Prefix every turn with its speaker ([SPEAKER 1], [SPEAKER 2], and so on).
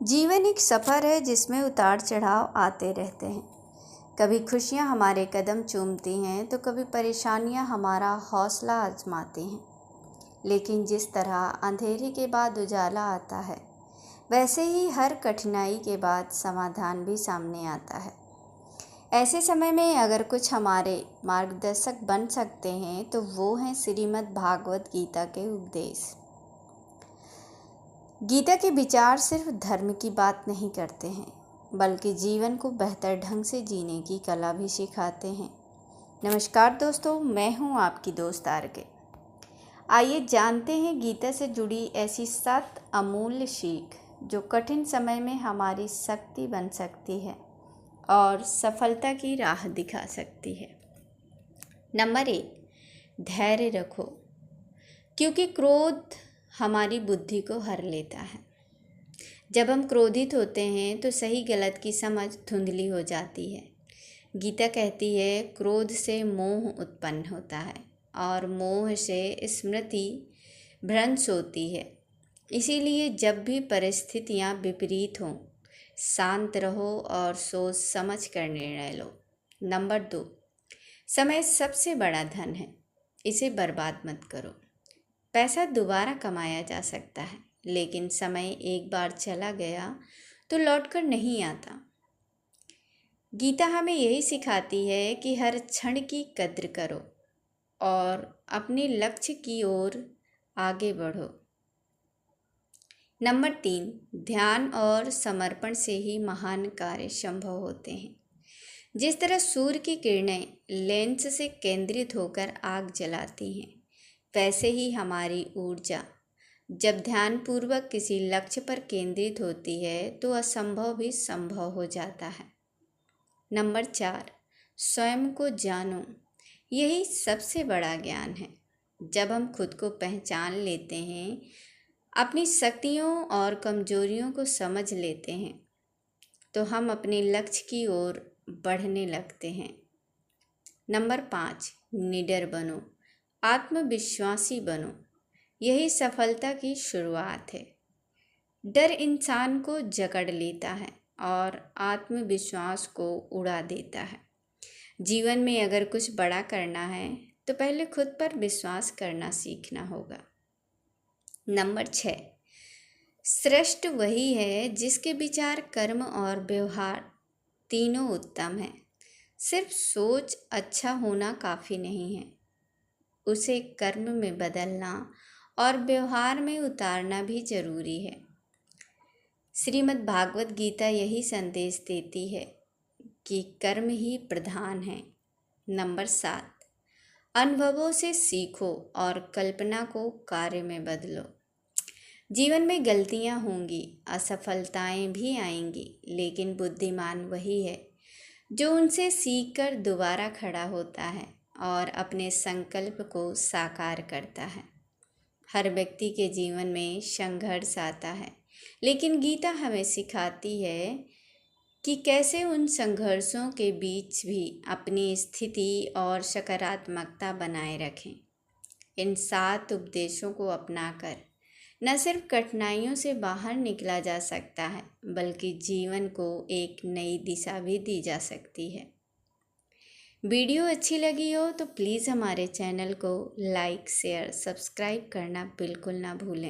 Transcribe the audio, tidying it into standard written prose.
[SPEAKER 1] जीवन एक सफ़र है जिसमें उतार चढ़ाव आते रहते हैं। कभी खुशियाँ हमारे कदम चूमती हैं तो कभी परेशानियाँ हमारा हौसला आजमाती हैं। लेकिन जिस तरह अंधेरे के बाद उजाला आता है, वैसे ही हर कठिनाई के बाद समाधान भी सामने आता है। ऐसे समय में अगर कुछ हमारे मार्गदर्शक बन सकते हैं तो वो हैं श्रीमद् भागवत गीता के उपदेश। गीता के विचार सिर्फ धर्म की बात नहीं करते हैं, बल्कि जीवन को बेहतर ढंग से जीने की कला भी सिखाते हैं। नमस्कार दोस्तों, मैं हूं आपकी दोस्त आरके। आइए जानते हैं गीता से जुड़ी ऐसी 7 अमूल्य सीख जो कठिन समय में हमारी शक्ति बन सकती है और सफलता की राह दिखा सकती है। नंबर 1, धैर्य रखो, क्योंकि क्रोध हमारी बुद्धि को हर लेता है। जब हम क्रोधित होते हैं तो सही गलत की समझ धुंधली हो जाती है। गीता कहती है, क्रोध से मोह उत्पन्न होता है और मोह से स्मृति भ्रंश होती है। इसीलिए जब भी परिस्थितियाँ विपरीत हों, शांत रहो और सोच समझ कर निर्णय लो। नंबर 2, समय सबसे बड़ा धन है, इसे बर्बाद मत करो। पैसा दोबारा कमाया जा सकता है, लेकिन समय एक बार चला गया तो लौटकर नहीं आता। गीता हमें यही सिखाती है कि हर क्षण की कद्र करो और अपने लक्ष्य की ओर आगे बढ़ो। नंबर 3, ध्यान और समर्पण से ही महान कार्य संभव होते हैं। जिस तरह सूर्य की किरणें लेंस से केंद्रित होकर आग जलाती हैं, वैसे ही हमारी ऊर्जा जब ध्यानपूर्वक किसी लक्ष्य पर केंद्रित होती है तो असंभव भी संभव हो जाता है। नंबर 4, स्वयं को जानो, यही सबसे बड़ा ज्ञान है। जब हम खुद को पहचान लेते हैं, अपनी शक्तियों और कमजोरियों को समझ लेते हैं, तो हम अपने लक्ष्य की ओर बढ़ने लगते हैं। नंबर 5, निडर बनो, आत्मविश्वासी बनो, यही सफलता की शुरुआत है। डर इंसान को जकड़ लेता है और आत्मविश्वास को उड़ा देता है। जीवन में अगर कुछ बड़ा करना है तो पहले खुद पर विश्वास करना सीखना होगा। नंबर 6, श्रेष्ठ वही है जिसके विचार, कर्म और व्यवहार तीनों उत्तम हैं। सिर्फ सोच अच्छा होना काफ़ी नहीं है, उसे कर्म में बदलना और व्यवहार में उतारना भी जरूरी है। श्रीमद् भागवत गीता यही संदेश देती है कि कर्म ही प्रधान है। नंबर 7, अनुभवों से सीखो और कल्पना को कार्य में बदलो। जीवन में गलतियां होंगी, असफलताएं भी आएंगी, लेकिन बुद्धिमान वही है जो उनसे सीखकर दोबारा खड़ा होता है और अपने संकल्प को साकार करता है। हर व्यक्ति के जीवन में संघर्ष आता है, लेकिन गीता हमें सिखाती है कि कैसे उन संघर्षों के बीच भी अपनी स्थिति और सकारात्मकता बनाए रखें। इन 7 उपदेशों को अपनाकर न सिर्फ कठिनाइयों से बाहर निकला जा सकता है, बल्कि जीवन को एक नई दिशा भी दी जा सकती है। वीडियो अच्छी लगी हो तो प्लीज़ हमारे चैनल को लाइक, शेयर, सब्सक्राइब करना बिल्कुल ना भूलें।